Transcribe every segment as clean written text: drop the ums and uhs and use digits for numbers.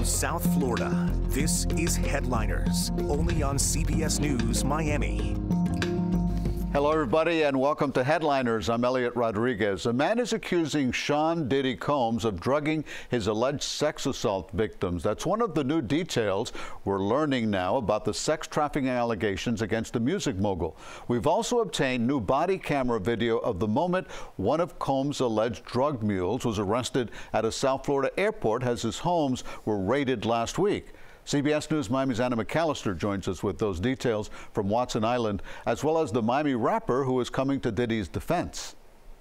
South Florida, this is Headliners, only on CBS News Miami. Hello, everybody, and welcome to Headliners. I'm Elliot Rodriguez. A man is accusing Sean Diddy Combs of drugging his alleged sex assault victims. That's one of the new details we're learning now about the sex trafficking allegations against the music mogul. We've also obtained new body camera video of the moment one of Combs' alleged drug mules was arrested at a South Florida airport as his homes were raided last week. CBS News Miami's Anna McAllister joins us with those details from Watson Island, as well as the Miami rapper who is coming to Diddy's defense.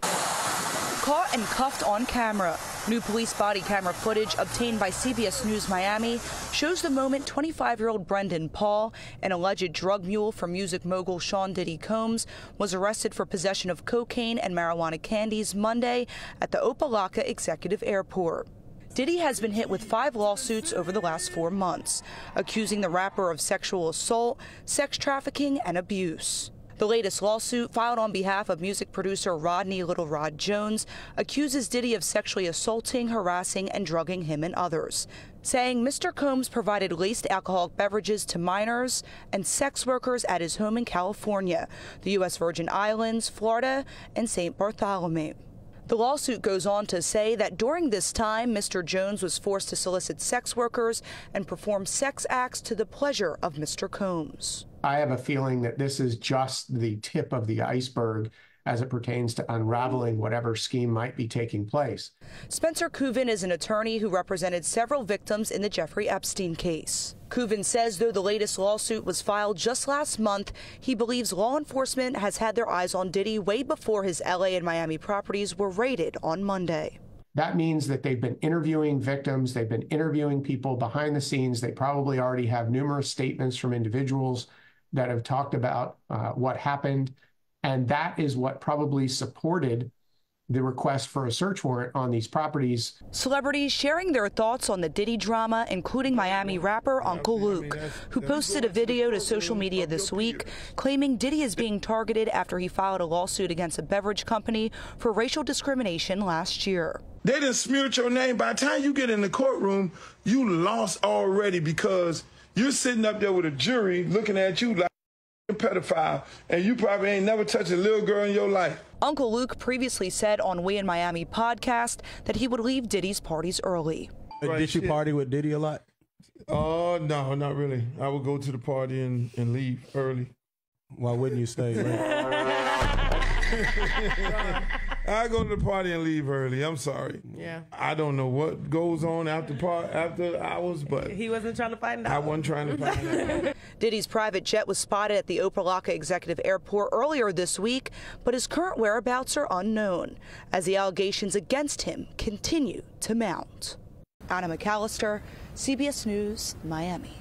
Caught and cuffed on camera. New police body camera footage obtained by CBS News Miami shows the moment 25-year-old Brendan Paul, an alleged drug mule for music mogul Sean Diddy Combs, was arrested for possession of cocaine and marijuana candies Monday at the Opa-locka Executive Airport. Diddy has been hit with 5 lawsuits over the last 4 months, accusing the rapper of sexual assault, sex trafficking, and abuse. The latest lawsuit, filed on behalf of music producer Rodney Little Rod Jones, accuses Diddy of sexually assaulting, harassing, and drugging him and others, saying Mr. Combs provided laced alcoholic beverages to minors and sex workers at his home in California, the U.S. Virgin Islands, Florida, and St. Bartholomew. The lawsuit goes on to say that during this time, Mr. Jones was forced to solicit sex workers and perform sex acts to the pleasure of Mr. Combs. I have a feeling that this is just the tip of the iceberg as it pertains to unraveling whatever scheme might be taking place. Spencer Cooven is an attorney who represented several victims in the Jeffrey Epstein case. Cooven says though the latest lawsuit was filed just last month, he believes law enforcement has had their eyes on Diddy way before his LA and Miami properties were raided on Monday. That means that they've been interviewing victims, they've been interviewing people behind the scenes. They probably already have numerous statements from individuals that have talked about what happened. And that is what probably supported the request for a search warrant on these properties. Celebrities sharing their thoughts on the Diddy drama, including Miami rapper Uncle Luke, who posted a video to social media this week claiming Diddy is being targeted after he filed a lawsuit against a beverage company for racial discrimination last year. They done smeared your name. By the time you get in the courtroom, you lost already because you're sitting up there with a jury looking at you like a pedophile, and you probably ain't never touched a little girl in your life. Uncle Luke previously said on We in Miami podcast that he would leave Diddy's parties early. Did you party with Diddy a lot? Oh, no, not really. I would go to the party and leave early. Why wouldn't you stay late? I go to the party and leave early. I'm sorry. Yeah. I don't know what goes on after hours, but he wasn't trying to find out. I wasn't trying to find out. Diddy's private jet was spotted at the Opa-locka Executive Airport earlier this week, but his current whereabouts are unknown as the allegations against him continue to mount. Anna McAllister, CBS News, Miami.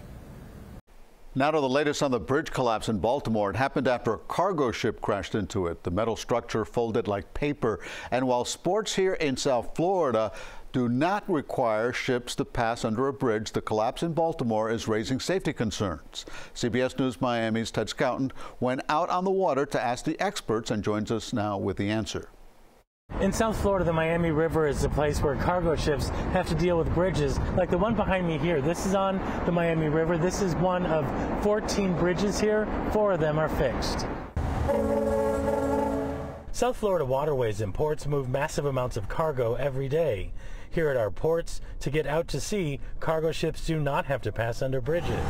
Now to the latest on the bridge collapse in Baltimore. It happened after a cargo ship crashed into it. The metal structure folded like paper. And while sports here in South Florida do not require ships to pass under a bridge, the collapse in Baltimore is raising safety concerns. CBS News Miami's Ted Scouten went out on the water to ask the experts and joins us now with the answer. In South Florida, the Miami River is a place where cargo ships have to deal with bridges like the one behind me here. This is on the Miami River. This is one of 14 bridges here. 4 of them are fixed. South Florida waterways and ports move massive amounts of cargo every day. Here at our ports, to get out to sea, cargo ships do not have to pass under bridges.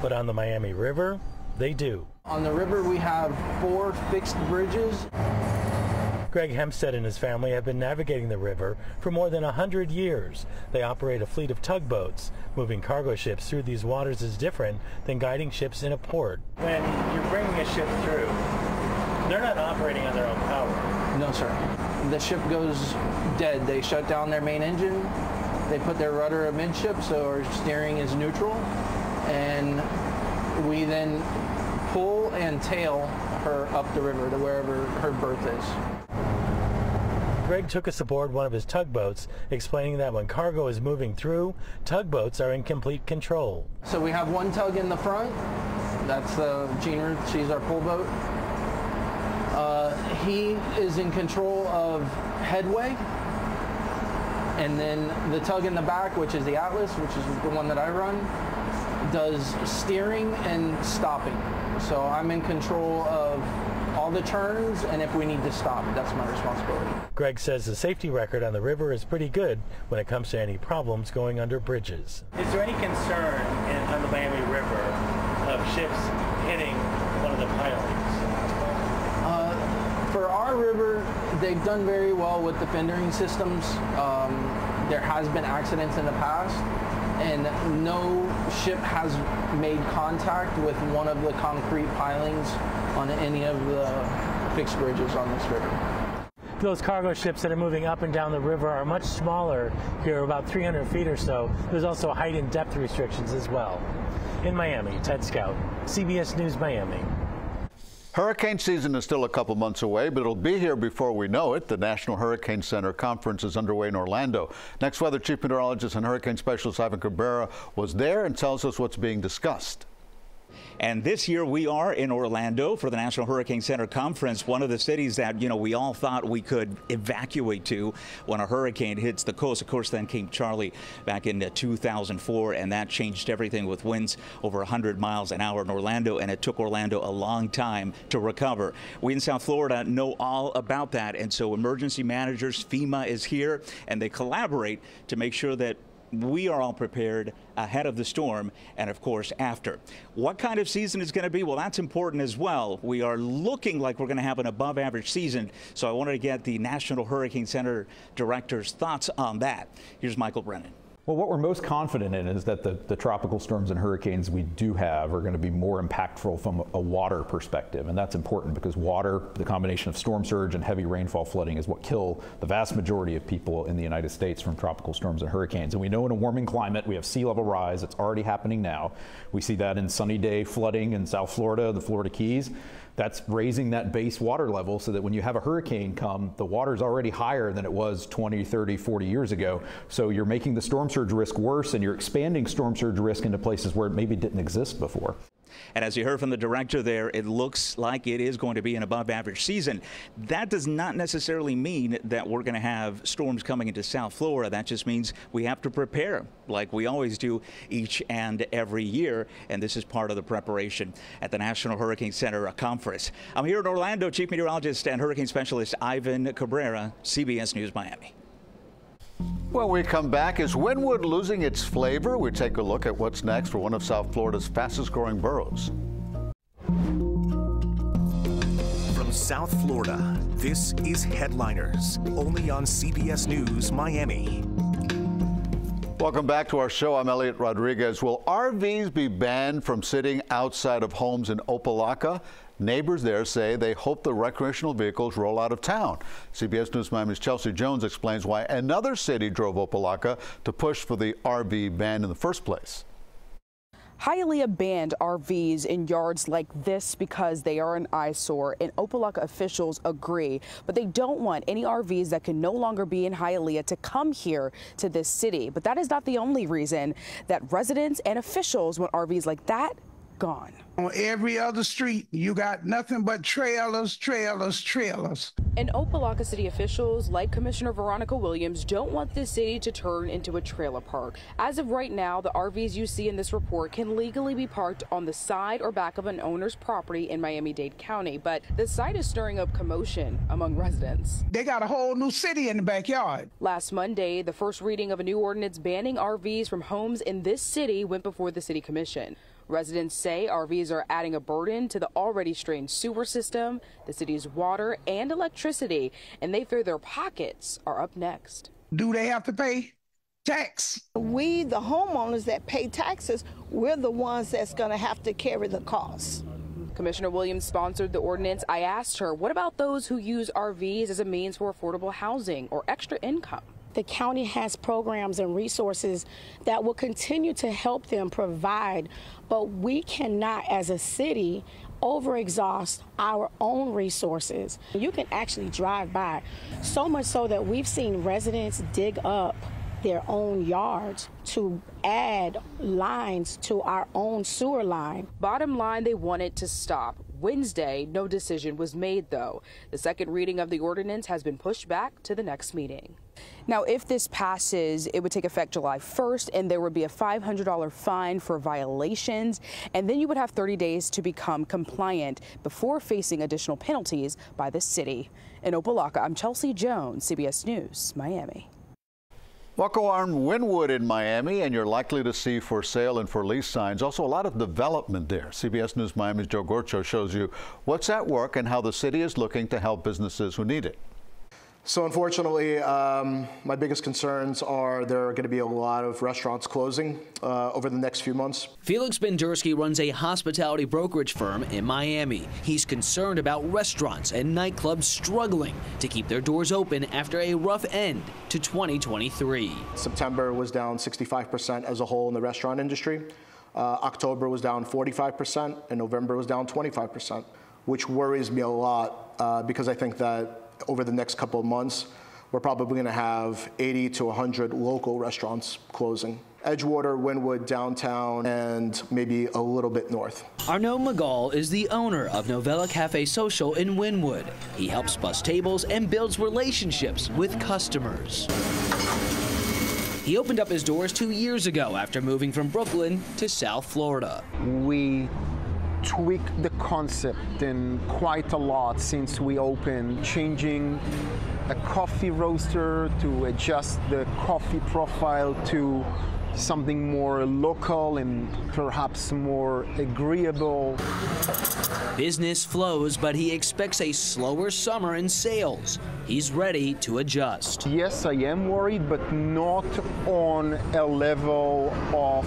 But on the Miami River, they do. On the river, we have 4 fixed bridges. Greg Hempstead and his family have been navigating the river for more than 100 years. They operate a fleet of tugboats. Moving cargo ships through these waters is different than guiding ships in a port. When you're bringing a ship through, they're not operating on their own power. No, sir. The ship goes dead. They shut down their main engine. They put their rudder amidship, so our steering is neutral. And we then pull and tail her up the river to wherever her berth is. Greg took us aboard one of his tugboats, explaining that when cargo is moving through, tugboats are in complete control. So we have one tug in the front. That's Gina. She's our pull boat. He is in control of headway, And then the tug in the back, which is the Atlas, which is the one that I run, does steering and stopping. So I'm in control of all the turns, and if we need to stop, that's my responsibility. Greg says the safety record on the river is pretty good when it comes to any problems going under bridges. Is there any concern on the Miami River of ships hitting one of the pilings? For our river, they've done very well with the fendering systems. There has been accidents in the past, and no ship has made contact with one of the concrete pilings on any of the fixed bridges on this river. Those cargo ships that are moving up and down the river are much smaller here, about 300 feet or so. There's also height and depth restrictions as well. In Miami, Ted Scout, CBS News Miami. Hurricane season is still a couple months away, but it'll be here before we know it. The National Hurricane Center Conference is underway in Orlando. Next Weather Chief Meteorologist and Hurricane Specialist Ivan Cabrera was there and tells us what's being discussed. And this year we are in Orlando for the National Hurricane Center Conference, one of the cities that, we all thought we could evacuate to when a hurricane hits the coast. Of course, then came Charlie back in 2004, and that changed everything with winds over 100 miles an hour in Orlando, and it took Orlando a long time to recover. We in South Florida know all about that, and so emergency managers, FEMA is here, and they collaborate to make sure that we are all prepared ahead of the storm and, of course, after. What kind of season is going to be? Well, that's important as well. We are looking like we're going to have an above-average season, so I wanted to get the National Hurricane Center Director's thoughts on that. Here's Michael Brennan. Well, what we're most confident in is that the tropical storms and hurricanes we do have are going to be more impactful from a water perspective. And that's important because water, the combination of storm surge and heavy rainfall flooding, is what kill the vast majority of people in the United States from tropical storms and hurricanes. And we know in a warming climate, we have sea level rise. It's already happening now. We see that in sunny day flooding in South Florida, the Florida Keys. That's raising that base water level so that when you have a hurricane come, the water's already higher than it was 20, 30, 40 years ago. So you're making the storm surge risk worse, and you're expanding storm surge risk into places where it maybe didn't exist before. And as you heard from the director there, it looks like it is going to be an above-average season. That does not necessarily mean that we're going to have storms coming into South Florida. That just means we have to prepare like we always do each and every year, and this is part of the preparation at the National Hurricane Center Conference. I'm here in Orlando, Chief Meteorologist and Hurricane Specialist Ivan Cabrera, CBS News Miami. When we come back, is Wynwood losing its flavor? We take a look at what's next for one of South Florida's fastest growing boroughs. From South Florida, this is Headliners, only on CBS News Miami. Welcome back to our show. I'm Elliot Rodriguez. Will RVs be banned from sitting outside of homes in Opa-locka? Neighbors there say they hope the recreational vehicles roll out of town. CBS News Miami's Chelsea Jones explains why another city drove Opa-locka to push for the RV ban in the first place. Hialeah banned RVs in yards like this because they are an eyesore, and Opa-locka officials agree. But they don't want any RVs that can no longer be in Hialeah to come here to this city. But that is not the only reason that residents and officials want RVs like that gone. On every other street, you got nothing but trailers, trailers, trailers. And Opa-locka city officials, like Commissioner Veronica Williams, don't want this city to turn into a trailer park. As of right now, the RVs you see in this report can legally be parked on the side or back of an owner's property in Miami-Dade County, but the site is stirring up commotion among residents. They got a whole new city in the backyard. Last Monday, the first reading of a new ordinance banning RVs from homes in this city went before the city commission. Residents say RVs are adding a burden to the already strained sewer system, the city's water and electricity, and they fear their pockets are up next. Do they have to pay tax? We, the homeowners that pay taxes, we're the ones that's going to have to carry the costs. Commissioner Williams sponsored the ordinance. I asked her, what about those who use RVs as a means for affordable housing or extra income? The county has programs and resources that will continue to help them provide, but we cannot, as a city, overexhaust our own resources. You can actually drive by, so much so that we've seen residents dig up their own yards to add lines to our own sewer line. Bottom line, they want it to stop. Wednesday, no decision was made, though. The second reading of the ordinance has been pushed back to the next meeting. Now, if this passes, it would take effect July 1st, and there would be a $500 fine for violations, and then you would have 30 days to become compliant before facing additional penalties by the city. In Opa-locka, I'm Chelsea Jones, CBS News, Miami. Walk around Wynwood in Miami, and you're likely to see for sale and for lease signs. Also, a lot of development there. CBS News Miami's Joe Gorcho shows you what's at work and how the city is looking to help businesses who need it. So unfortunately, my biggest concerns are there are going to be a lot of restaurants closing over the next few months. Felix Bendersky runs a hospitality brokerage firm in Miami. He's concerned about restaurants and nightclubs struggling to keep their doors open after a rough end to 2023. September was down 65% as a whole in the restaurant industry. October was down 45%, and November was down 25%, which worries me a lot because I think that over the next couple of months, we're probably going to have 80 to 100 local restaurants closing. Edgewater, Wynwood, downtown, and maybe a little bit north. Arnaud Magal is the owner of Novella Cafe Social in Wynwood. He helps bus tables and builds relationships with customers. He opened up his doors 2 years ago after moving from Brooklyn to South Florida. We tweaked the concept in quite a lot since we opened, changing a coffee roaster to adjust the coffee profile to something more local and perhaps more agreeable. Business flows, but he expects a slower summer in sales. He's ready to adjust. Yes, I am worried, but not on a level of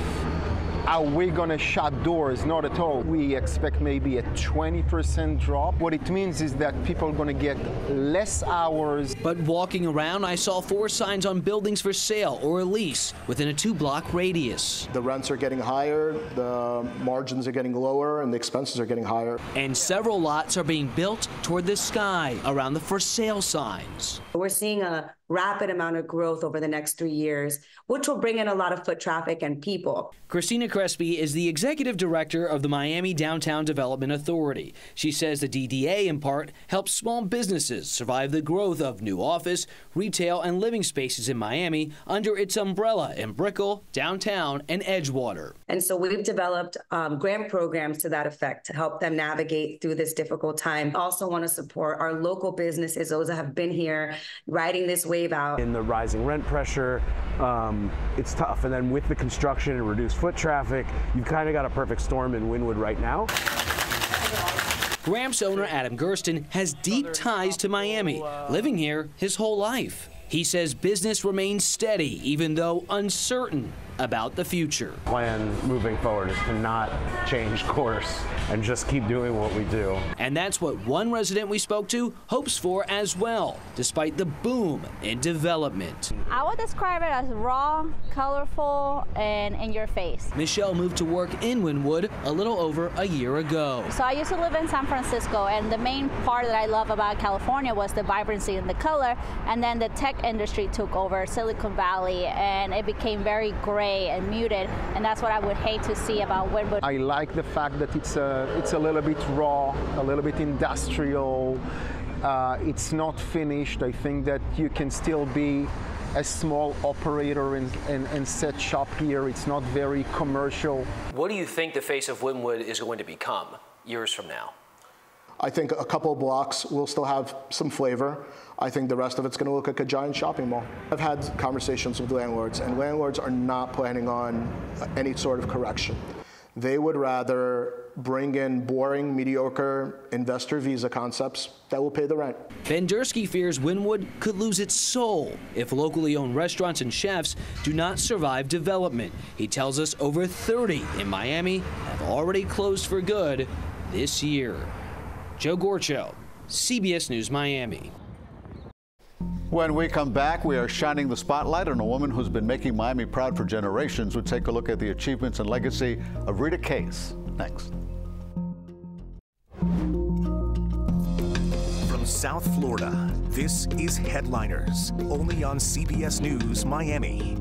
are we going to shut doors? Not at all. We expect maybe a 20% drop. What it means is that people are going to get less hours. But walking around, I saw 4 signs on buildings for sale or lease within a 2-block radius. The rents are getting higher, the margins are getting lower, and the expenses are getting higher. And several lots are being built toward the sky around the for sale signs. We're seeing a rapid amount of growth over the next 3 years, which will bring in a lot of foot traffic and people. Christina Crespi is the executive director of the Miami Downtown Development Authority. She says the DDA, in part, helps small businesses survive the growth of new office, retail, and living spaces in Miami under its umbrella in Brickell, downtown, and Edgewater. And so we've developed grant programs to that effect to help them navigate through this difficult time. Also want to support our local businesses, those that have been here riding this wave out. In the rising rent pressure, it's tough. And then with the construction and reduced foot traffic, you've kind of got a perfect storm in Wynwood right now. Gramps owner Adam Gersten has deep ties to Miami, living here his whole life. He says business remains steady, even though uncertain about the future. Plan moving forward is to not change course and just keep doing what we do. And that's what one resident we spoke to hopes for as well, despite the boom in development. I would describe it as raw, colorful, and in your face. Michelle moved to work in Wynwood a little over a year ago. So I used to live in San Francisco, and the main part that I love about California was the vibrancy and the color, and then the tech industry took over Silicon Valley, and it became very gray and muted, and that's what I would hate to see about Wynwood. I like the fact that it's a little bit raw, a little bit industrial. It's not finished. I think that you can still be a small operator and set shop here. It's not very commercial. What do you think the face of Wynwood is going to become years from now? I think a couple of blocks will still have some flavor. I think the rest of it's going to look like a giant shopping mall. I've had conversations with landlords, and landlords are not planning on any sort of correction. They would rather bring in boring, mediocre investor visa concepts that will pay the rent. Bendersky fears Wynwood could lose its soul if locally owned restaurants and chefs do not survive development. He tells us over 30 in Miami have already closed for good this year. Joe Gorcho, CBS News Miami. When we come back, we are shining the spotlight on a woman who's been making Miami proud for generations. We'll take a look at the achievements and legacy of Rita Case next. From South Florida, this is Headliners, only on CBS News Miami.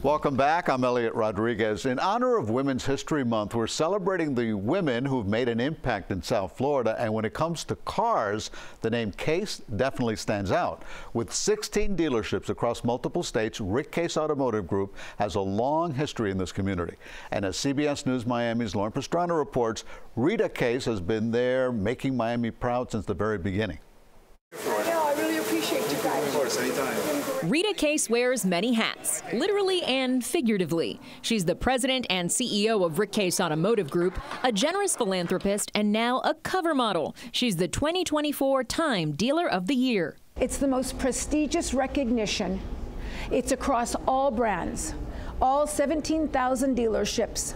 Welcome back. I'm Elliot Rodriguez. In honor of Women's History Month, we're celebrating the women who've made an impact in South Florida. And when it comes to cars, the name Case definitely stands out. With 16 dealerships across multiple states, Rita Case Automotive Group has a long history in this community. And as CBS News Miami's Lauren Pastrana reports, Rita Case has been there making Miami proud since the very beginning. I really appreciate you guys. Of course, anytime. Rita Case wears many hats, literally and figuratively. She's the president and CEO of Rita Case Automotive Group, a generous philanthropist, and now a cover model. She's the 2024 Time Dealer of the Year. It's the most prestigious recognition. It's across all brands. All 17,000 dealerships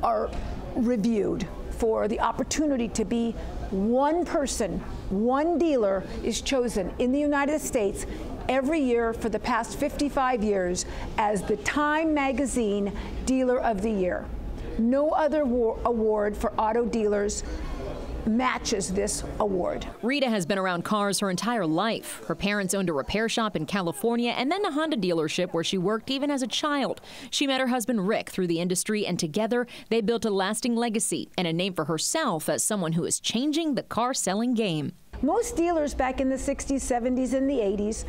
are reviewed for the opportunity to be one person, one dealer is chosen in the United States every year for the past 55 years as the Time Magazine Dealer of the Year. No other award for auto dealers matches this award. Rita has been around cars her entire life. Her parents owned a repair shop in California and then a Honda dealership where she worked even as a child. She met her husband Rick through the industry, and together they built a lasting legacy and a name for herself as someone who is changing the car selling game. Most dealers back in the 60s, 70s, and the 80s,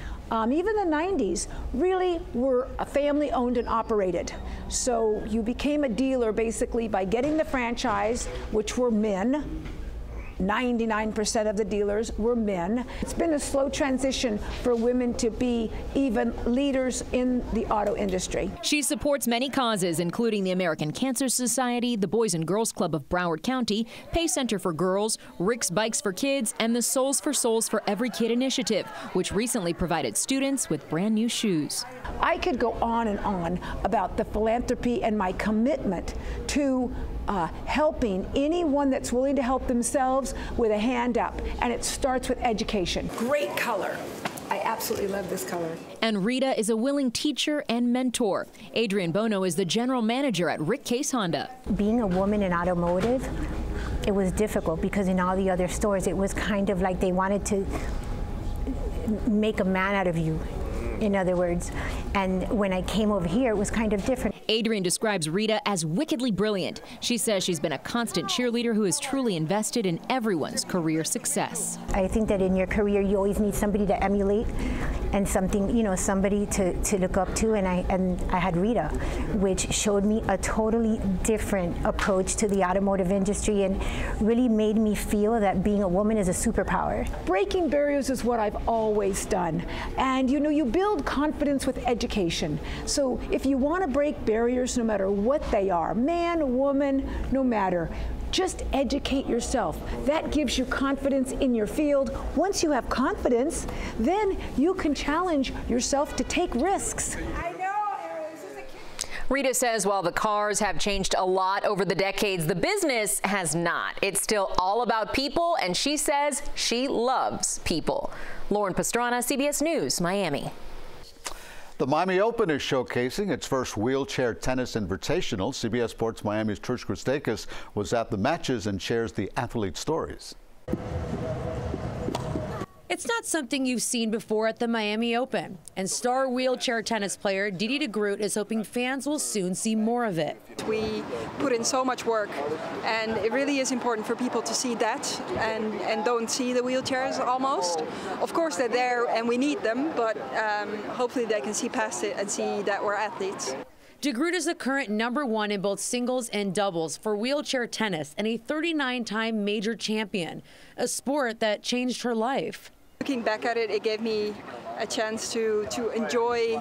even the 90s, really were family owned and operated. So you became a dealer basically by getting the franchise, which were men. 99% of the dealers were men. It's been a slow transition for women to be even leaders in the auto industry. She supports many causes, including the American Cancer Society, the Boys and Girls Club of Broward County, Pay Center for Girls, Rick's Bikes for Kids, and the Souls for Souls for Every Kid initiative, which recently provided students with brand new shoes. I could go on and on about the philanthropy and my commitment to helping anyone that's willing to help themselves with a hand up. And it starts with education. Great color. I absolutely love this color. And Rita is a willing teacher and mentor. Adrienne Bono is the general manager at Rita Case Honda. Being a woman in automotive, it was difficult because in all the other stores, it was kind of like they wanted to make a man out of you, in other words. And when I came over here, it was kind of different. Adrienne describes Rita as wickedly brilliant. She says she's been a constant cheerleader who is truly invested in everyone's career success. I think that in your career, you always need somebody to emulate and something, you know, somebody to look up to. And I had Rita, which showed me a totally different approach to the automotive industry and really made me feel that being a woman is a superpower. Breaking barriers is what I've always done. And you know, you build confidence with education. So if you want to break barriers, no matter what they are, man, woman, no matter, just educate yourself. That gives you confidence in your field. Once you have confidence, then you can challenge yourself to take risks. Rita says while the cars have changed a lot over the decades, the business has not. It's still all about people, and she says she loves people. Lauren Pastrana, CBS News, Miami. The Miami Open is showcasing its first wheelchair tennis invitational. CBS Sports Miami's Trish Christakis was at the matches and shares the athlete stories. It's not something you've seen before at the Miami Open, and star wheelchair tennis player Diddy Combs is hoping fans will soon see more of it. We put in so much work, and it really is important for people to see that and don't see the wheelchairs almost. Of course they're there and we need them, but hopefully they can see past it and see that we're athletes. DeGroot is the current #1 in both singles and doubles for wheelchair tennis and a 39-time major champion, a sport that changed her life. Looking back at it, it gave me a chance to enjoy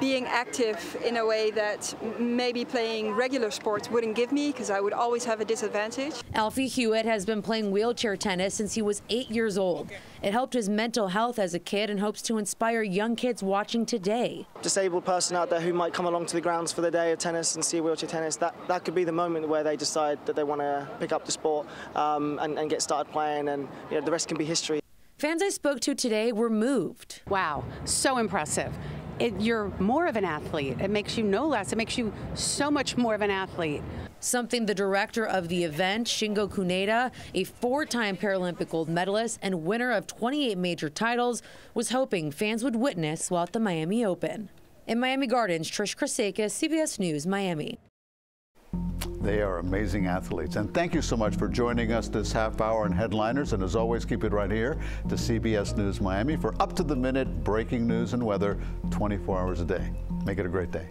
being active in a way that maybe playing regular sports wouldn't give me, because I would always have a disadvantage. Alfie Hewitt has been playing wheelchair tennis since he was 8 years old. It helped his mental health as a kid and hopes to inspire young kids watching today. Disabled person out there who might come along to the grounds for the day of tennis and see wheelchair tennis, that could be the moment where they decide that they want to pick up the sport and get started playing, and you know, the rest can be history. Fans I spoke to today were moved. Wow, so impressive. You're more of an athlete. It makes you no less. It makes you so much more of an athlete. Something the director of the event, Shingo Kuneda, a 4-time Paralympic gold medalist and winner of 28 major titles, was hoping fans would witness while at the Miami Open. In Miami Gardens, Trish Krasakis, CBS News, Miami. They are amazing athletes. And thank you so much for joining us this half hour in Headliners. And as always, keep it right here to CBS News Miami for up-to-the-minute breaking news and weather 24 hours a day. Make it a great day.